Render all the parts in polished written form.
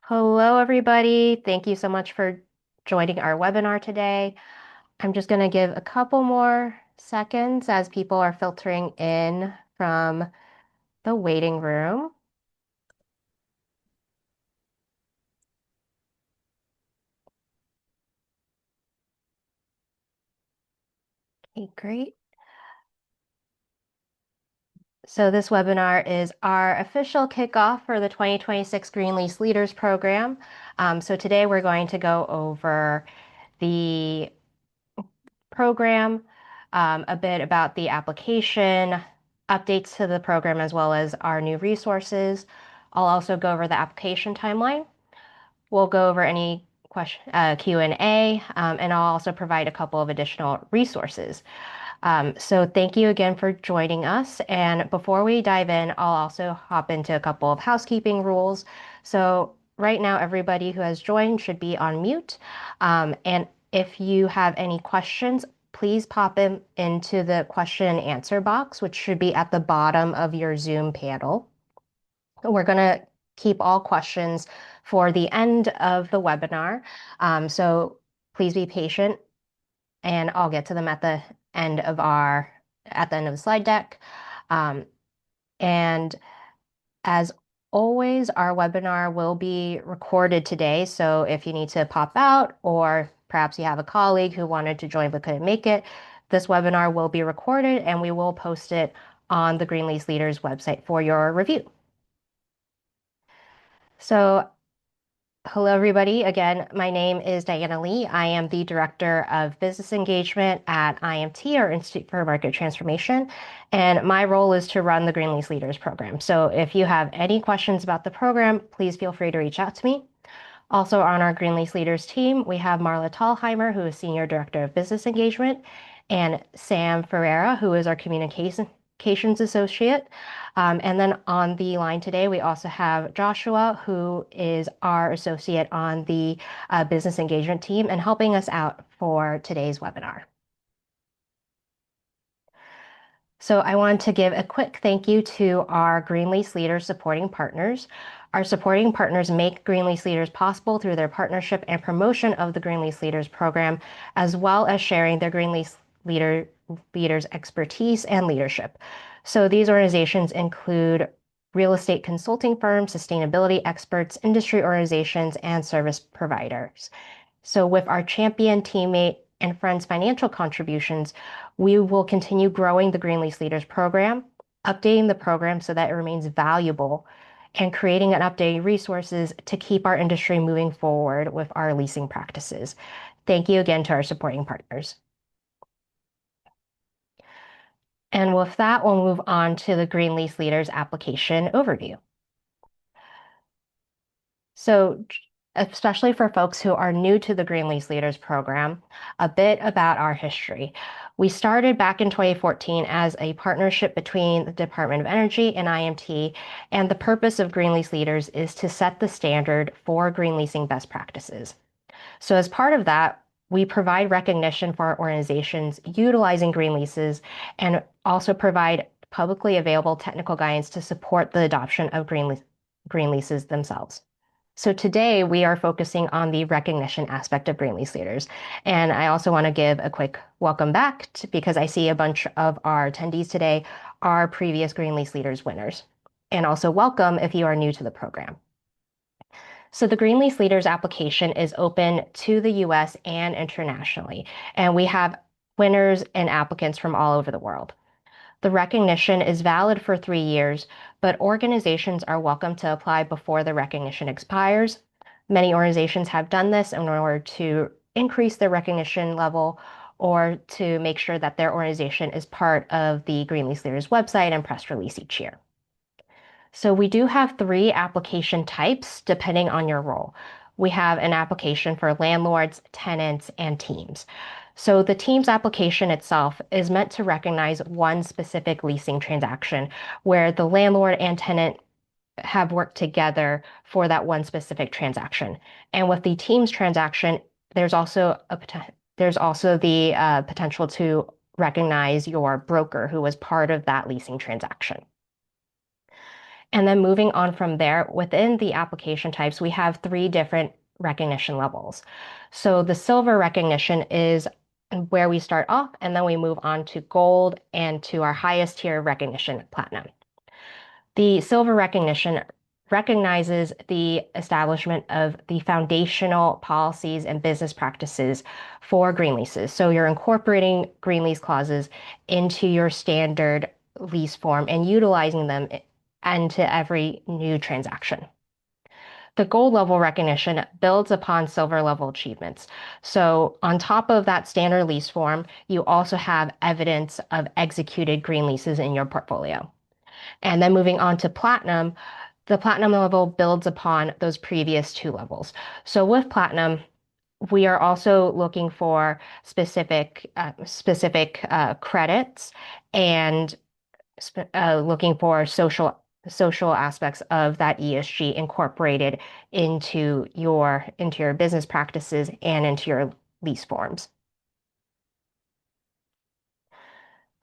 Hello, everybody. Thank you so much for joining our webinar today. I'm just going to give a couple more seconds as people are filtering in from the waiting room. Okay, great. So this webinar is our official kickoff for the 2026 Green Lease Leaders program. So today we're going to go over the program, a bit about the application, updates to the program, as well as our new resources. I'll also go over the application timeline. We'll go over any Q&A, and I'll also provide a couple of additional resources. So thank you again for joining us. And before we dive in, I'll also hop into a couple of housekeeping rules. So right now, everybody who has joined should be on mute. And if you have any questions, please pop them into the question and answer box, which should be at the bottom of your Zoom panel. We're going to keep all questions for the end of the webinar. So please be patient and I'll get to them at the end of the slide deck. And as always, our webinar will be recorded today. So if you need to pop out or perhaps you have a colleague who wanted to join but couldn't make it, this webinar will be recorded and we will post it on the Green Lease Leaders website for your review. So hello, everybody. Again, my name is Diana Lee. I am the Director of Business Engagement at IMT, or Institute for Market Transformation, and my role is to run the Green Lease Leaders program. So if you have any questions about the program, please feel free to reach out to me. Also on our Green Lease Leaders team, we have Marla Tallheimer, who is Senior Director of Business Engagement, and Sam Ferreira, who is our Communications Associate. And then on the line today, we also have Joshua, who is our associate on the business engagement team and helping us out for today's webinar. So I want to give a quick thank you to our Green Lease Leaders supporting partners. Our supporting partners make Green Lease Leaders possible through their partnership and promotion of the Green Lease Leaders program, as well as sharing their Green Lease Leaders expertise and leadership. So these organizations include real estate consulting firms, sustainability experts, industry organizations, and service providers. So with our champion, teammate, and friends' financial contributions, we will continue growing the Green Lease Leaders program, updating the program so that it remains valuable, and creating and updating resources to keep our industry moving forward with our leasing practices. Thank you again to our supporting partners. And with that, we'll move on to the Green Lease Leaders application overview. So especially for folks who are new to the Green Lease Leaders program, a bit about our history. We started back in 2014 as a partnership between the Department of Energy and IMT, and the purpose of Green Lease Leaders is to set the standard for green leasing best practices. So as part of that, we provide recognition for our organizations utilizing green leases and also provide publicly available technical guidance to support the adoption of green leases themselves. So today we are focusing on the recognition aspect of Green Lease Leaders. And I also want to give a quick welcome back because I see a bunch of our attendees today are previous Green Lease Leaders winners. And also welcome if you are new to the program. So the Green Lease Leaders application is open to the US and internationally, and we have winners and applicants from all over the world. The recognition is valid for 3 years, but organizations are welcome to apply before the recognition expires. Many organizations have done this in order to increase their recognition level or to make sure that their organization is part of the Green Lease Leaders website and press release each year. So we do have 3 application types depending on your role. We have an application for landlords, tenants, and teams. So the team's application itself is meant to recognize one specific leasing transaction where the landlord and tenant have worked together for that one specific transaction. And with the team's transaction, there's also the potential to recognize your broker who was part of that leasing transaction. And then moving on from there, within the application types, we have three different recognition levels. So the silver recognition is where we start off, and then we move on to gold and to our highest tier recognition, platinum. The silver recognition recognizes the establishment of the foundational policies and business practices for green leases. So you're incorporating green lease clauses into your standard lease form and utilizing them into every new transaction. The gold level recognition builds upon silver level achievements. So, on top of that standard lease form, you also have evidence of executed green leases in your portfolio. And then moving on to platinum, the platinum level builds upon those previous two levels. So with platinum, we are also looking for specific credits and looking for social aspects of that ESG incorporated into your business practices and into your lease forms.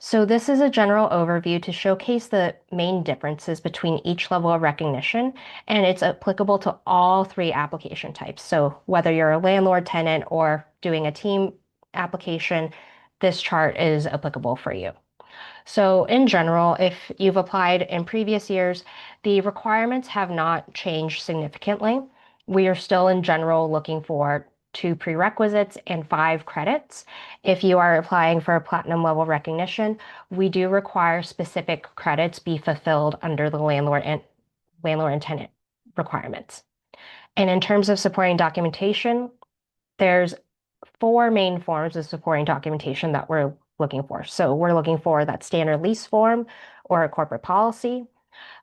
So this is a general overview to showcase the main differences between each level of recognition, and it's applicable to all three application types. So whether you're a landlord, tenant, or doing a team application, this chart is applicable for you. So in general, if you've applied in previous years, the requirements have not changed significantly. We are still in general looking for 2 prerequisites and 5 credits. If you are applying for a platinum level recognition, we do require specific credits be fulfilled under the landlord and tenant requirements. And in terms of supporting documentation, there's 4 main forms of supporting documentation that we're looking for. So we're looking for that standard lease form or a corporate policy.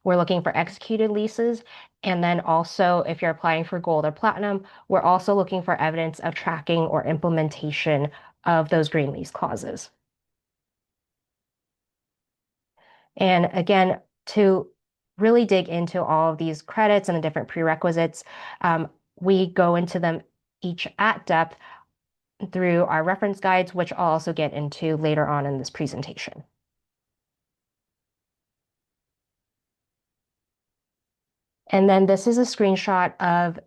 We're looking for executed leases. And then also, if you're applying for gold or platinum, we're also looking for evidence of tracking or implementation of those green lease clauses. And again, to really dig into all of these credits and the different prerequisites, we go into them each at depth through our reference guides, which I'll also get into later on in this presentation. And then this is a screenshot of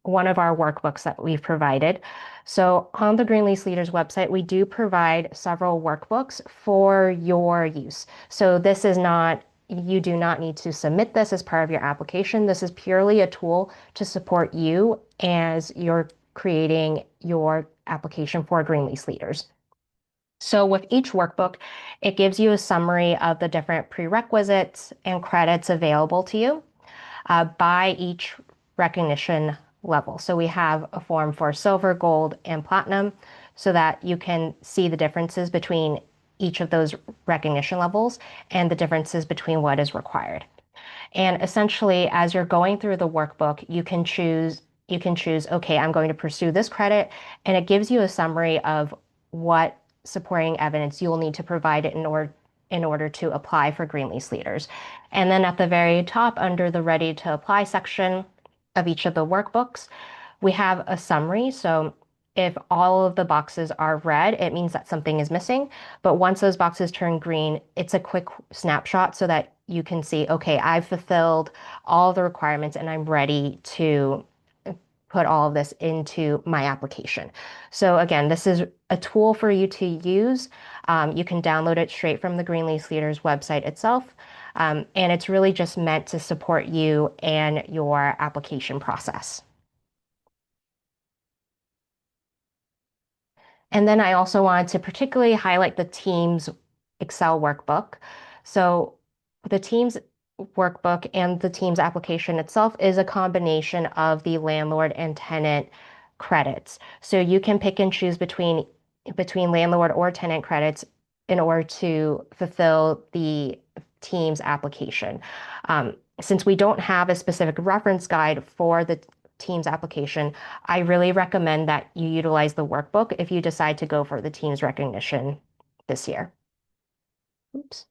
one of our workbooks that we've provided. So on the Green Lease Leaders website, we do provide several workbooks for your use. So this is not, you do not need to submit this as part of your application. This is purely a tool to support you as you're creating your application for Green Lease Leaders. So with each workbook, it gives you a summary of the different prerequisites and credits available to you by each recognition level. So we have a form for silver, gold, and platinum so that you can see the differences between each of those recognition levels and the differences between what is required. And essentially, as you're going through the workbook, you can choose, okay, I'm going to pursue this credit, and it gives you a summary of what supporting evidence you'll need to provide it in order to apply for Green Lease Leaders. And then at the very top, under the Ready to Apply section of each of the workbooks, we have a summary. So if all of the boxes are red, it means that something is missing. But once those boxes turn green, it's a quick snapshot so that you can see, okay, I've fulfilled all the requirements and I'm ready to put all of this into my application. So again, this is a tool for you to use. You can download it straight from the Green Lease Leaders website itself. And it's really just meant to support you and your application process. And then I also wanted to particularly highlight the Teams Excel workbook. So the Teams workbook and the Teams application itself is a combination of the landlord and tenant credits. So you can pick and choose between landlord or tenant credits in order to fulfill the Teams application. Since we don't have a specific reference guide for the Teams application, I really recommend that you utilize the workbook if you decide to go for the Teams recognition this year. Oops,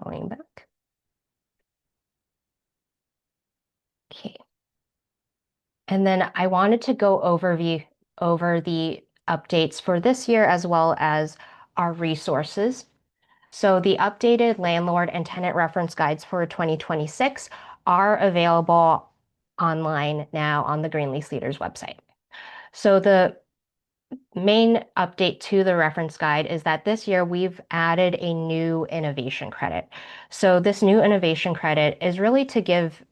going back. Okay. And then I wanted to go over the updates for this year as well as our resources. So the updated landlord and tenant reference guides for 2026 are available online now on the Green Lease Leaders website. So the main update to the reference guide is that this year we've added a new innovation credit. So this new innovation credit is really to give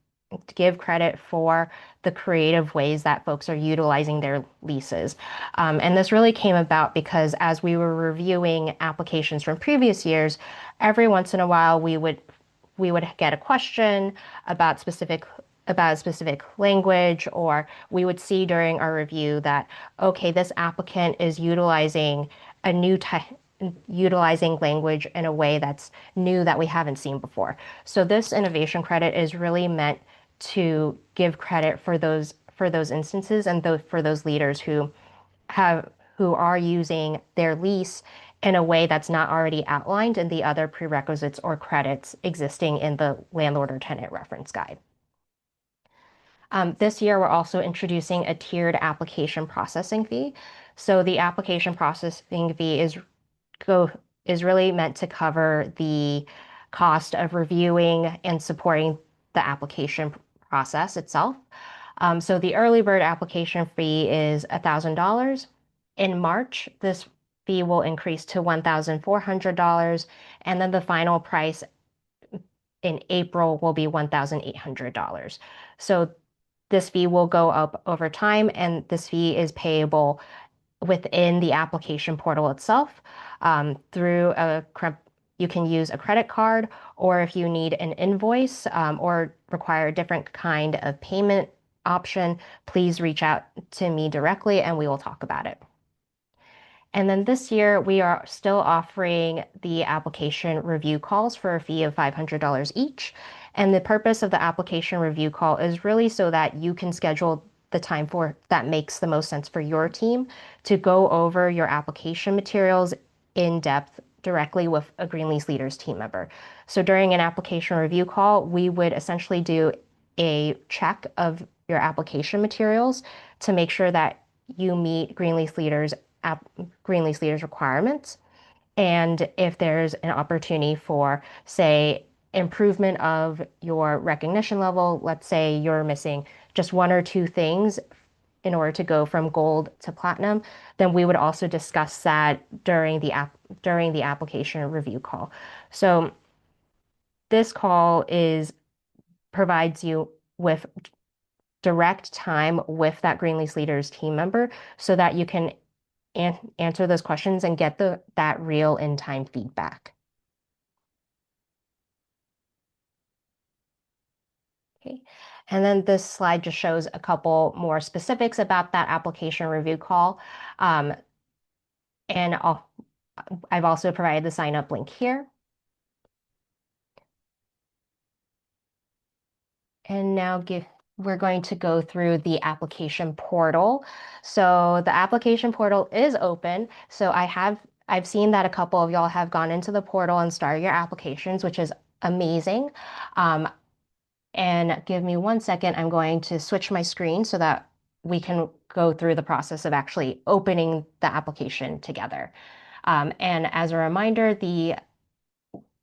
credit for the creative ways that folks are utilizing their leases. And this really came about because as we were reviewing applications from previous years, every once in a while we would get a question about a specific language, or we would see during our review that, okay, this applicant is utilizing language in a way that's new that we haven't seen before. So this innovation credit is really meant to give credit for those instances and for those leaders who are using their lease in a way that's not already outlined in the other prerequisites or credits existing in the landlord or tenant reference guide. This year, we're also introducing a tiered application processing fee. So the application processing fee is really meant to cover the cost of reviewing and supporting the application process itself. So the early bird application fee is $1,000. In March, this fee will increase to $1,400, and then the final price in April will be $1,800. So this fee will go up over time, and this fee is payable within the application portal itself through you can use a credit card, or if you need an invoice or require a different kind of payment option, please reach out to me directly and we will talk about it. And then this year, we are still offering the application review calls for a fee of $500 each. And the purpose of the application review call is really so that you can schedule the time for that makes the most sense for your team to go over your application materials in depth directly with a Green Lease Leaders team member. So during an application review call, we would essentially do a check of your application materials to make sure that you meet Green Lease Leaders requirements. And if there's an opportunity for, say, improvement of your recognition level, let's say you're missing just one or two things in order to go from gold to platinum, then we would also discuss that during the application review call. So this call provides you with direct time with that Green Lease Leaders team member so that you can answer those questions and get that real in-time feedback. Okay. And then this slide just shows a couple more specifics about that application review call. And I've also provided the sign up link here. And now we're going to go through the application portal. So the application portal is open. So I've seen that a couple of y'all have gone into the portal and started your applications, which is amazing. And give me 1 second, I'm going to switch my screen so that we can go through the process of actually opening the application together. And as a reminder, the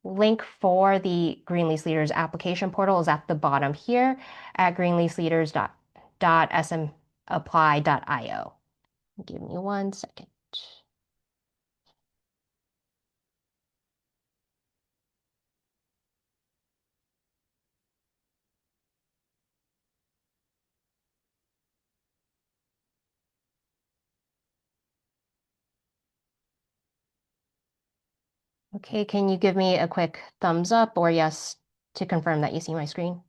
link for the Green Lease Leaders application portal is at the bottom here at greenleaseleaders.smapply.io. Give me 1 second. Okay, can you give me a quick thumbs up or yes to confirm that you see my screen?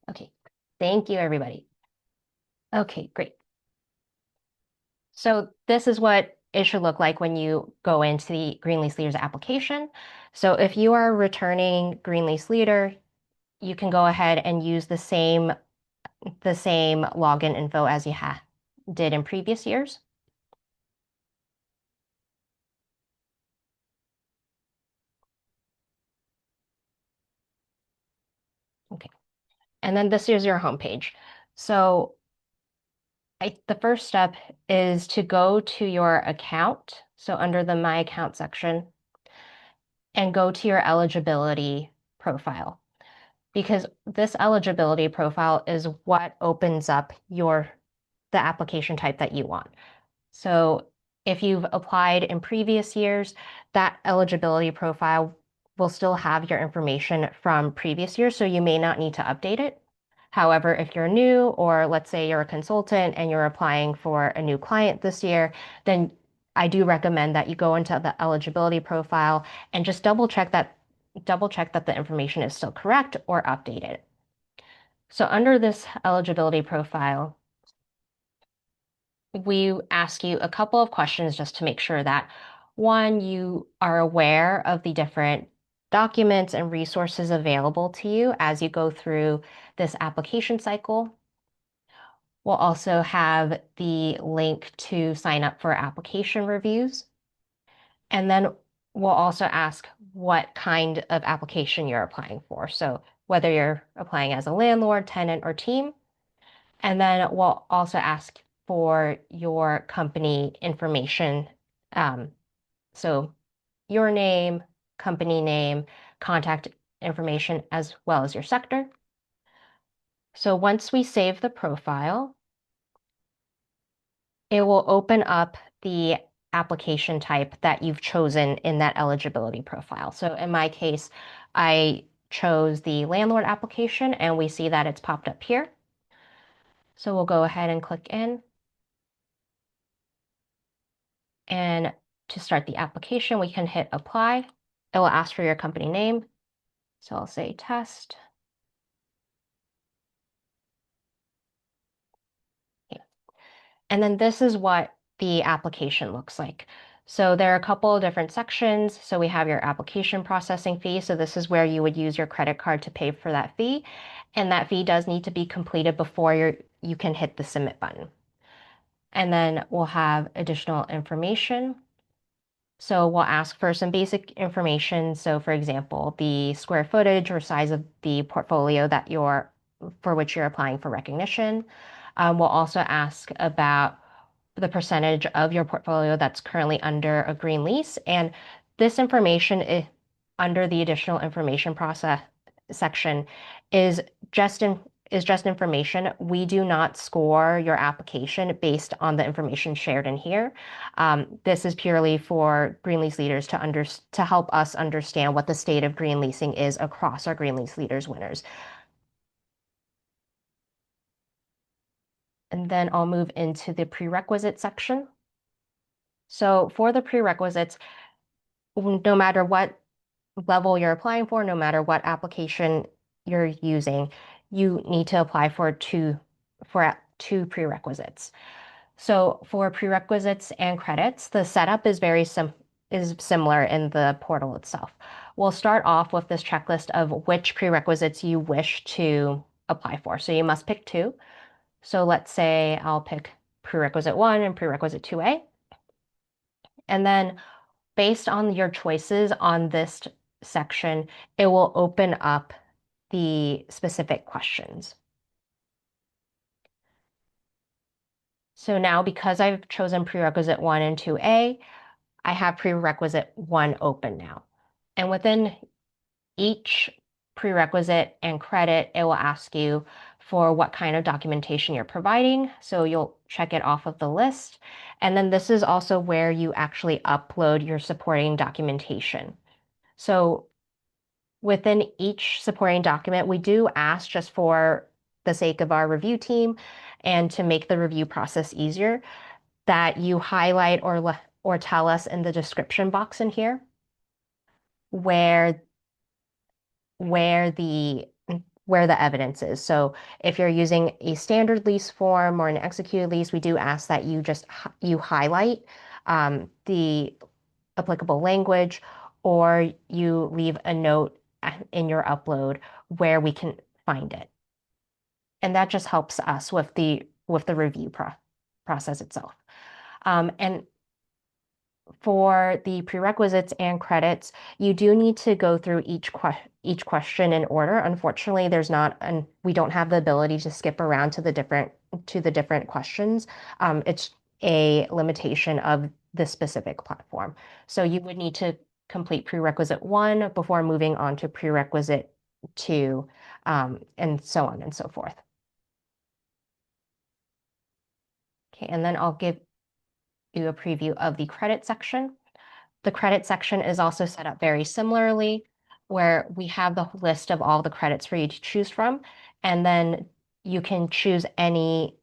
Okay, thank you, everybody. Okay, great. So this is what it should look like when you go into the Green Lease Leaders application. So if you are returning Green Lease Leader, you can go ahead and use the same login info as you did in previous years. Okay. And then this is your homepage. So The first step is to go to your account, so under the My Account section, and go to your eligibility profile, because this eligibility profile is what opens up the application type that you want. So if you've applied in previous years, that eligibility profile will still have your information from previous years, so you may not need to update it. However, if you're new, or let's say you're a consultant and you're applying for a new client this year, then I do recommend that you go into the eligibility profile and just double check that the information is still correct or updated. So under this eligibility profile, we ask you a couple of questions just to make sure that, one, you are aware of the different documents and resources available to you as you go through this application cycle. We'll also have the link to sign up for application reviews. And then we'll also ask what kind of application you're applying for. So whether you're applying as a landlord, tenant, or team. And then we'll also ask for your company information. Um, so your name, company name, contact information, as well as your sector. So once we save the profile, it will open up the application type that you've chosen in that eligibility profile. So in my case, I chose the landlord application, and we see that it's popped up here. So we'll go ahead and click in. And to start the application, we can hit apply. It will ask for your company name. So I'll say test. Okay. And then this is what the application looks like. So there are a couple of different sections. So we have your application processing fee. So this is where you would use your credit card to pay for that fee. And that fee does need to be completed before you can hit the submit button. And then we'll have additional information. So we'll ask for some basic information. So for example, the square footage or size of the portfolio for which you're applying for recognition. We'll also ask about the percentage of your portfolio that's currently under a green lease. And this information under the additional information process section is just information. We do not score your application based on the information shared in here. This is purely for Green Lease Leaders to help us understand what the state of green leasing is across our Green Lease Leaders winners. And then I'll move into the prerequisite section. So for the prerequisites, no matter what level you're applying for, no matter what application you're using, you need to apply for two prerequisites. So for prerequisites and credits, the setup is similar in the portal itself. We'll start off with this checklist of which prerequisites you wish to apply for. So you must pick two. So let's say I'll pick prerequisite 1 and prerequisite 2A. And then based on your choices on this section, it will open up the specific questions. So now, because I've chosen prerequisite 1 and 2A, I have prerequisite 1 open now. And within each prerequisite and credit, it will ask you for what kind of documentation you're providing. So you'll check it off of the list. And then this is also where you actually upload your supporting documentation. So within each supporting document, we do ask, just for the sake of our review team and to make the review process easier, that you highlight or tell us in the description box in here where the evidence is. So if you're using a standard lease form or an executed lease, we do ask that you highlight the applicable language, or you leave a note in your upload where we can find it. And that just helps us with the review process itself. And for the prerequisites and credits, you do need to go through each question in order. Unfortunately, we don't have the ability to skip around to the different to the different questions. It's a limitation of the specific platform. So you would need to complete prerequisite 1 before moving on to prerequisite 2, and so on and so forth. Okay, and then I'll give you a preview of the credit section. The credit section is also set up very similarly, where we have the list of all the credits for you to choose from, and then you can choose any.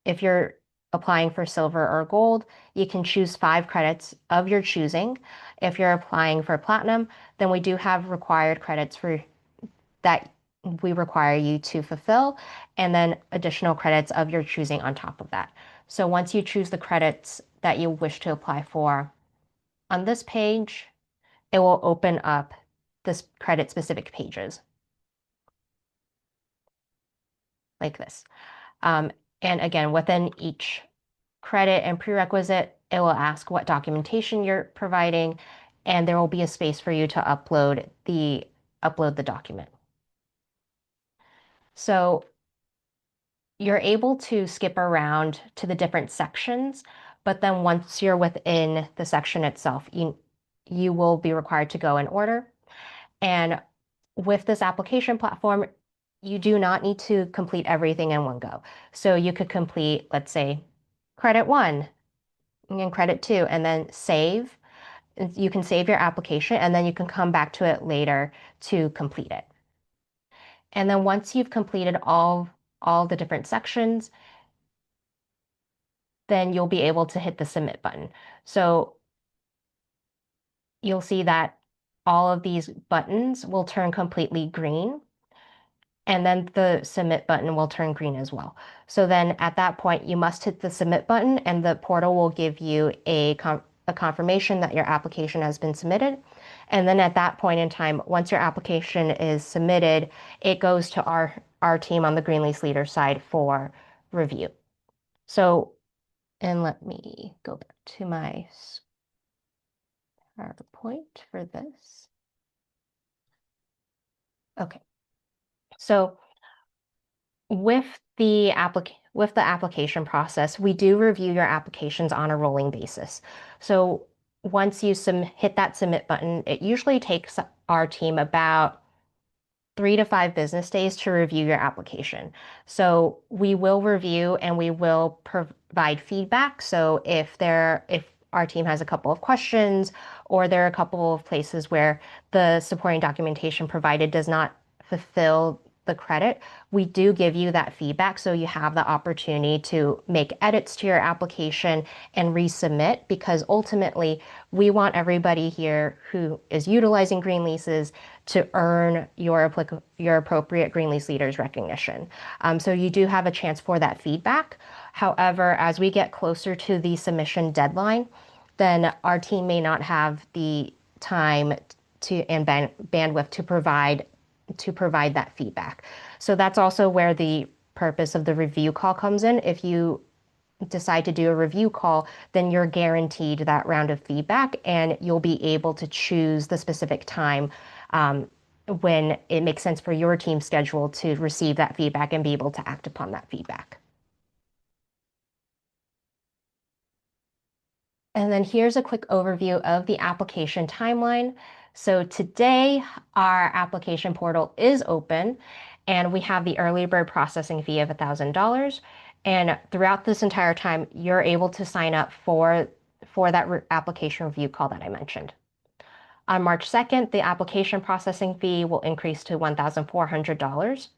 If you're applying for silver or gold, you can choose 5 credits of your choosing. If you're applying for platinum, then we do have required credits for that we require you to fulfill, and then additional credits of your choosing on top of that. So once you choose the credits that you wish to apply for on this page, it will open up this credit specific pages like this. Um, and again, within each credit and prerequisite, it will ask what documentation you're providing, and there will be a space for you to upload the document. So you're able to skip around to the different sections, but then once you're within the section itself, you will be required to go in order. And with this application platform, you do not need to complete everything in one go. So you could complete, let's say, credit 1 and credit 2, and then save. You can save your application, and then you can come back to it later to complete it. And then once you've completed all the different sections, then you'll be able to hit the submit button. So you'll see that all of these buttons will turn completely green, and then the submit button will turn green as well. So then at that point, you must hit the submit button, and the portal will give you a confirmation that your application has been submitted. And then at that point in time, once your application is submitted, it goes to our team on the Green Lease Leader side for review. So, and let me go back to my PowerPoint for this. Okay. So with the application process, we do review your applications on a rolling basis. So once you hit that submit button, it usually takes our team about 3 to 5 business days to review your application. So we will review and we will provide feedback. So if our team has a couple of questions, or there are a couple of places where the supporting documentation provided does not fulfill the credit, we do give you that feedback so you have the opportunity to make edits to your application and resubmit, because ultimately we want everybody here who is utilizing green leases to earn your appropriate Green Lease Leaders recognition. So you do have a chance for that feedback. However, as we get closer to the submission deadline, then our team may not have the time and bandwidth to provide that feedback. So that's also where the purpose of the review call comes in. If you decide to do a review call, then you're guaranteed that round of feedback, and you'll be able to choose the specific time when it makes sense for your team schedule to receive that feedback and be able to act upon that feedback. And then here's a quick overview of the application timeline. So today, our application portal is open, and we have the early bird processing fee of $1,000. And throughout this entire time, you're able to sign up for that application review call that I mentioned. On March 2nd, the application processing fee will increase to $1,400.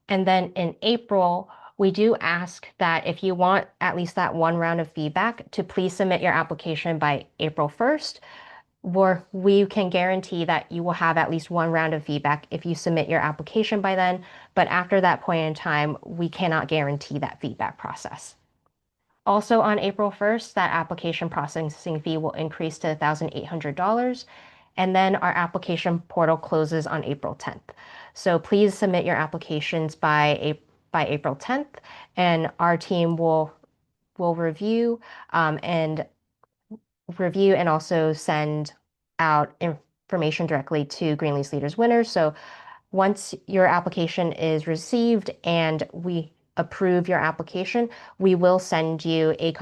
And then in April, we do ask that if you want at least that one round of feedback, to please submit your application by April 1st, where we can guarantee that you will have at least one round of feedback if you submit your application by then. But after that point in time, we cannot guarantee that feedback process. Also on April 1st, that application processing fee will increase to $1,800. And then our application portal closes on April 10th. So please submit your applications by April 10th, and our team will review and also send out information directly to Green Lease Leaders winners. So once your application is received and approve your application, we will send you a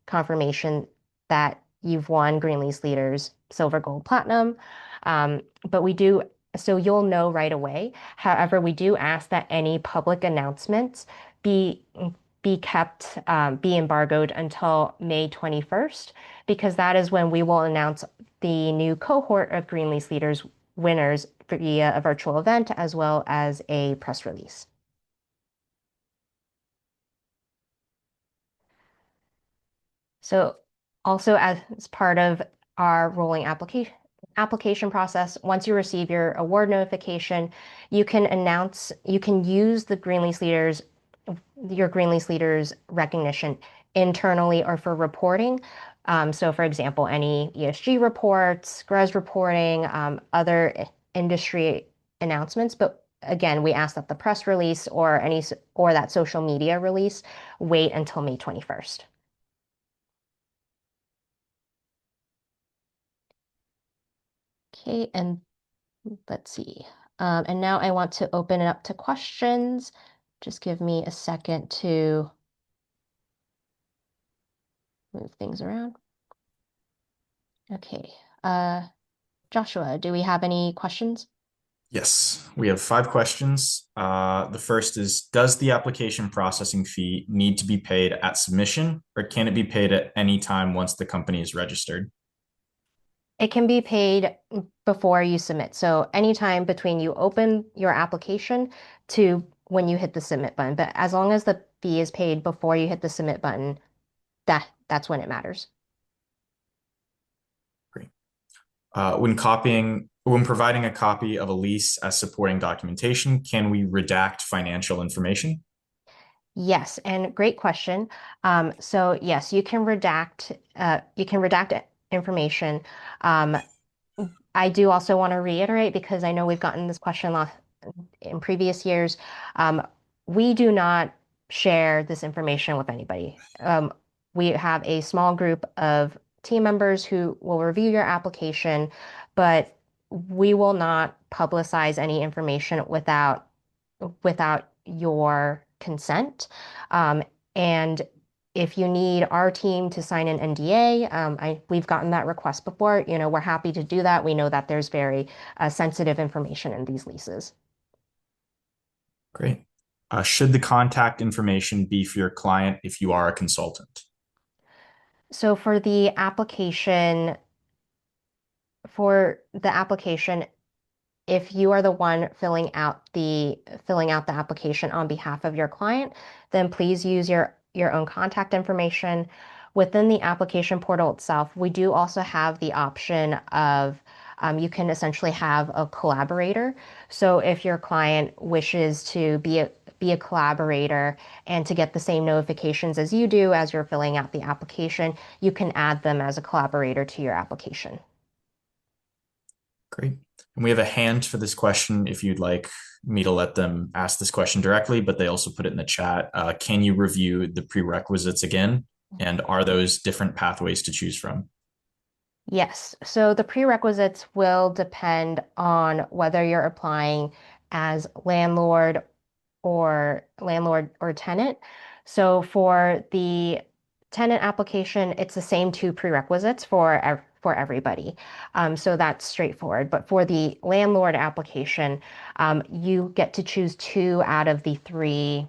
confirmation that you've won Green Lease Leaders Silver, Gold, Platinum. But we do, so you'll know right away. However, we do ask that any public announcements be kept, be embargoed until May 21st, because that is when we will announce the new cohort of Green Lease Leaders winners via a virtual event as well as a press release. So also as part of our rolling application process, once you receive your award notification, you can use the your Green Lease Leaders recognition internally or for reporting. So for example, any ESG reports, GRES reporting, other industry announcements. But again, we ask that the press release or that social media release wait until May 21st. Okay, and let's see. And now I want to open it up to questions. Just give me a second to move things around. Okay. Joshua, do we have any questions? Yes, we have 5 questions. The first is, does the application processing fee need to be paid at submission, or can it be paid at any time once the company is registered? It can be paid before you submit. So anytime between you open your application to when you hit the submit button. But as long as the fee is paid before you hit the submit button, that's when it matters. Great. When providing a copy of a lease as supporting documentation, can we redact financial information? Yes, and great question. So yes, you can redact information. Um, I do also want to reiterate, because I know we've gotten this question in previous years. Um, we do not share this information with anybody. We have a small group of team members who will review your application, but we will not publicize any information without your consent. And if you need our team to sign an NDA, we've gotten that request before. We're happy to do that. We know that there's very sensitive information in these leases. Great. Should the contact information be for your client if you are a consultant? So for the application, if you are the one filling out the application on behalf of your client, then please use your own contact information. Within the application portal itself, we do also have the option of you can essentially have a collaborator. So if your client wishes to be a collaborator and to get the same notifications as you do as you're filling out the application, you can add them as a collaborator to your application. Great. And we have a hand for this question if you'd like me to let them ask this question directly, but they also put it in the chat. Can you review the prerequisites again? And are those different pathways to choose from? Yes. So the prerequisites will depend on whether you're applying as landlord or tenant. So for the tenant application, it's the same two prerequisites for everybody. So that's straightforward. But for the landlord application, you get to choose two out of the three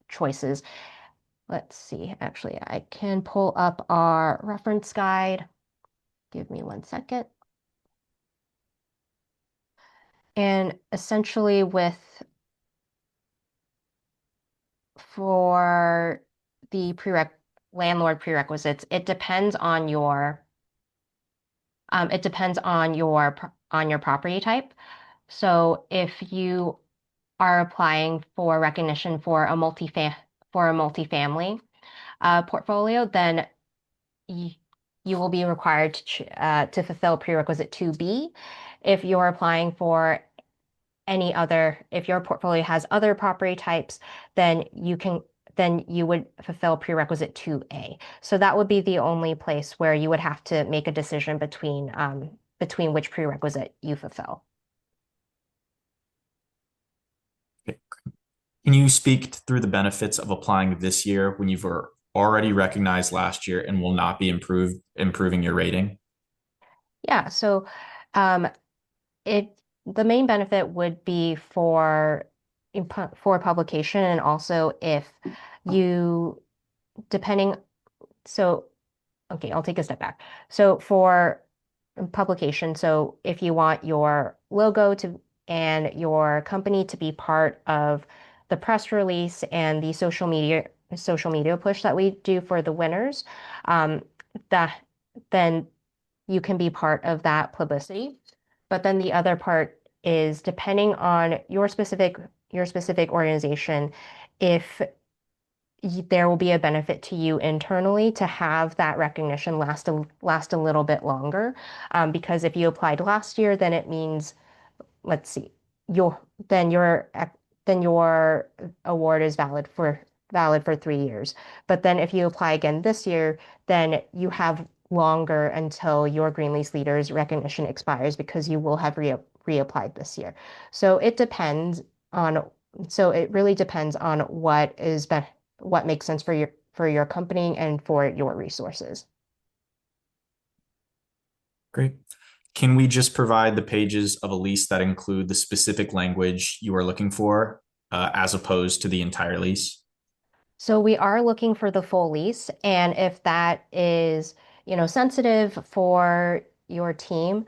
choices. Let's see. Actually, I can pull up our reference guide. Give me 1 second. And essentially for the landlord prerequisites, it depends on your property type. So if you are applying for recognition for a multifamily portfolio, then you will be required to fulfill prerequisite 2B. If you're applying for if your portfolio has other property types, then you would fulfill prerequisite 2A. So that would be the only place where you would have to make a decision between which prerequisite you fulfill. Can you speak through the benefits of applying this year when you've already recognized last year and will not be improving your rating? Yeah, so um, it the main benefit would be for publication, and also if you depending so okay, I'll take a step back. So for publication, so if you want your logo to and your company to be part of the press release and the social media push that we do for the winners, um, that then you can be part of that publicity. But then the other part is depending on your specific organization, if there will be a benefit to you internally to have that recognition last a little bit longer. Because if you applied last year, then it means, let's see, your then your then your award is valid for 3 years. But then if you apply again this year, then you have longer until your Green Lease Leaders recognition expires because you will have reapplied this year. So it depends on so it really depends on what makes sense for your company and for your resources. Great. Can we just provide the pages of a lease that include the specific language you are looking for, as opposed to the entire lease? So we are looking for the full lease, and if that is, sensitive for your team,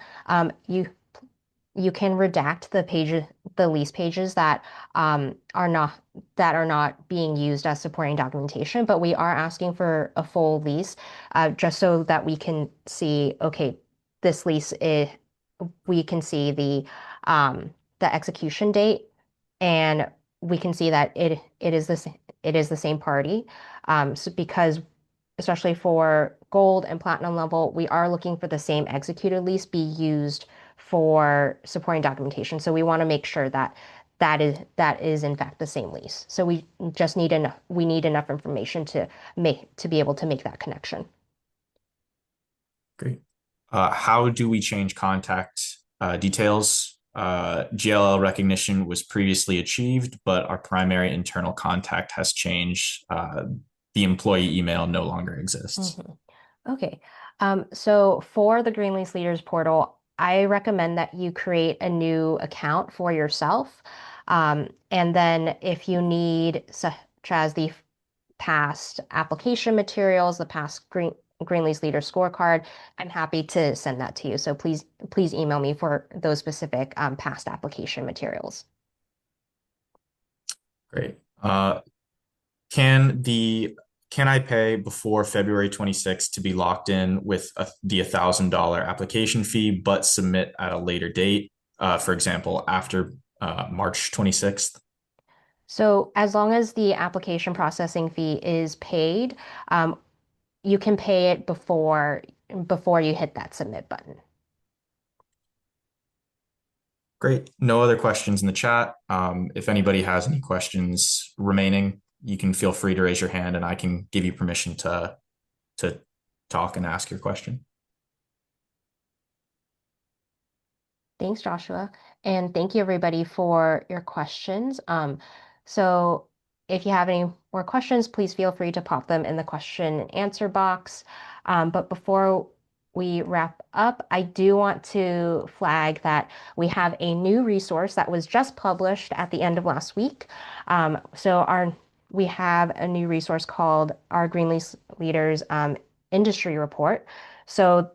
you can redact the lease pages that are not being used as supporting documentation. But we are asking for a full lease, just so that we can see, okay, this lease is, we can see the execution date, and we can see that it is the same party. So because especially for gold and platinum level, we are looking for the same executed lease be used for supporting documentation. So we want to make sure that that is in fact the same lease. So we need enough information to be able to make that connection. Great. How do we change contact details? GLL recognition was previously achieved, but our primary internal contact has changed. The employee email no longer exists. Mhm. Okay. So for the Green Lease Leaders portal, I recommend that you create a new account for yourself. And then if you need, such as the past application materials, the past Green Lease Leader scorecard, I'm happy to send that to you. So please email me for those specific past application materials. Great. Can the can I pay before February 26th to be locked in with the $1,000 application fee, but submit at a later date? For example, after March 26th. So as long as the application processing fee is paid, um, you can pay it before you hit that submit button. Great. No other questions in the chat. If anybody has any questions remaining, you can feel free to raise your hand and I can give you permission to talk and ask your question. Thanks, Joshua. And thank you, everybody, for your questions. So if you have any more questions, please feel free to pop them in the question and answer box. But before we wrap up, I do want to flag that we have a new resource that was just published at the end of last week. We have a new resource called our Green Lease Leaders Industry Report. So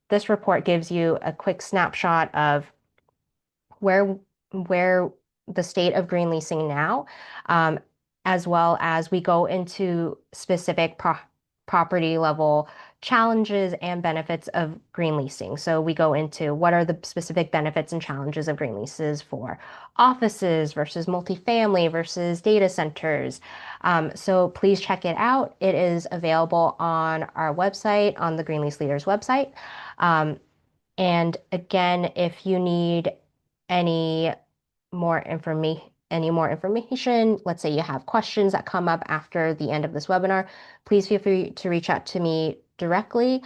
this report gives you a quick snapshot of where where the state of green leasing now, um, as well as we go into specific property level challenges and benefits of green leasing. So we go into what are the specific benefits and challenges of green leases for offices versus multifamily versus data centers. So please check it out. It is available on our website, on the Green Lease Leaders website. Um, and again, if you need any any more information, let's say you have questions that come up after the end of this webinar, please feel free to reach out to me directly,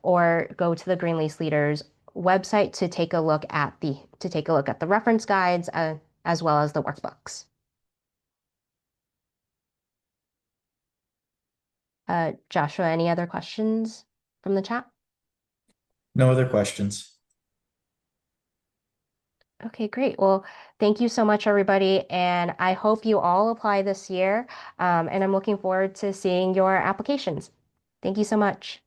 or go to the Green Lease Leaders website to take a look at the reference guides, as well as the workbooks. Joshua, any other questions from the chat? No other questions. Okay, great. Well, thank you so much, everybody. And I hope you all apply this year. And I'm looking forward to seeing your applications. Thank you so much.